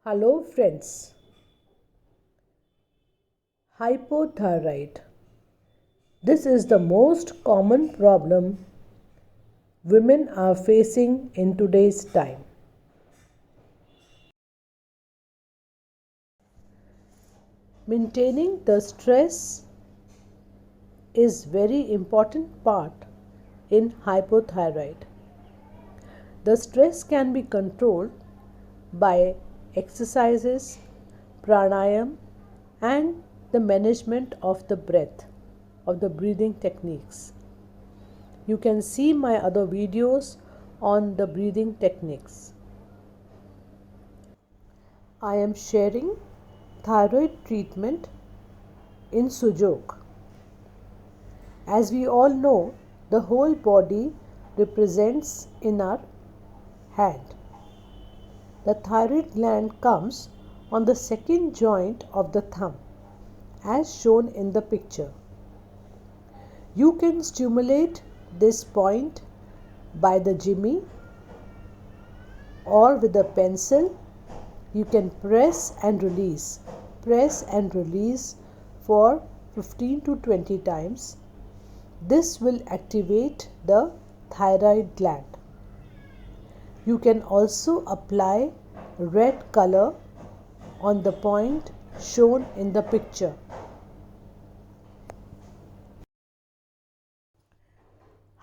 Hello friends. Hypothyroid. This is the most common problem women are facing in today's time. Maintaining the stress is very important part in hypothyroid. The stress can be controlled by exercises, pranayam and the management of the breath, of the breathing techniques. You can see my other videos on the breathing techniques. I am sharing thyroid treatment in Sujok. As we all know, the whole body represents in our hand. The thyroid gland comes on the second joint of the thumb, as shown in the picture. You can stimulate this point by the jimmy or with a pencil. You can press and release for 15 to 20 times. This will activate the thyroid gland. You can also apply red color on the point shown in the picture.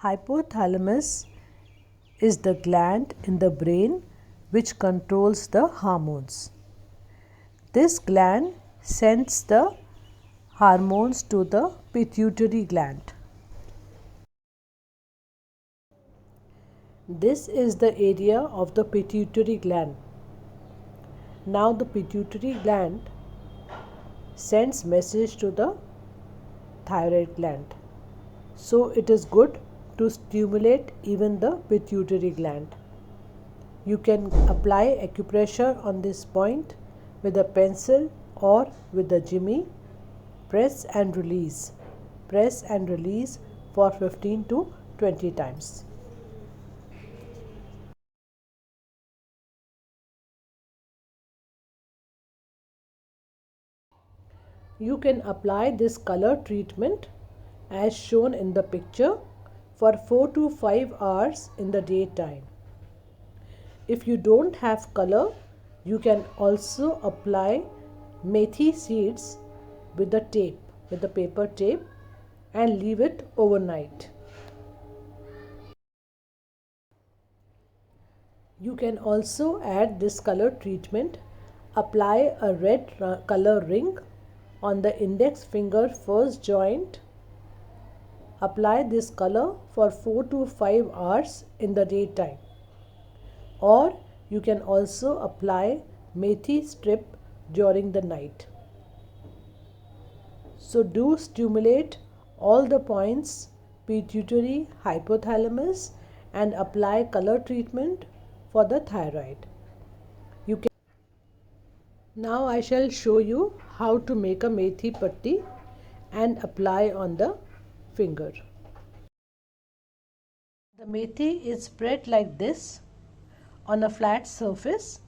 Hypothalamus is the gland in the brain which controls the hormones. This gland sends the hormones to the pituitary gland. This is the area of the pituitary gland. Now the pituitary gland sends message to the thyroid gland. So it is good to stimulate even the pituitary gland. You can apply acupressure on this point with a pencil or with a jimmy. Press and release for 15 to 20 times. You can apply this color treatment as shown in the picture for 4 to 5 hours in the daytime. If you don't have color, you can also apply methi seeds with the paper tape and leave it overnight. You can also add this color treatment. Apply a red color ring on the index finger first joint. Apply this color for 4 to 5 hours in the daytime. Or you can also apply methi strip during the night. So do stimulate all the points, pituitary, hypothalamus, and apply color treatment for the thyroid. Now I shall show you how to make a methi patti and apply on the finger. The methi is spread like this on a flat surface.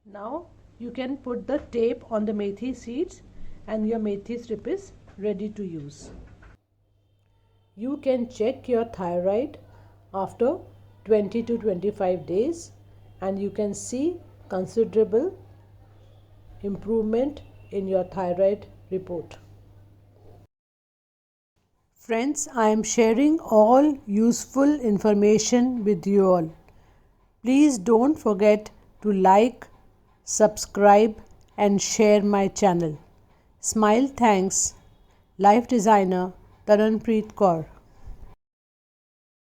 Now you can put the tape on the methi seeds and your methi strip is ready to use. You can check your thyroid after 20 to 25 days and you can see considerable improvement in your thyroid report. Friends, I am sharing all useful information with you all. Please don't forget to like, subscribe and share my channel. Smile thanks, Life Designer Taranpreet Kaur.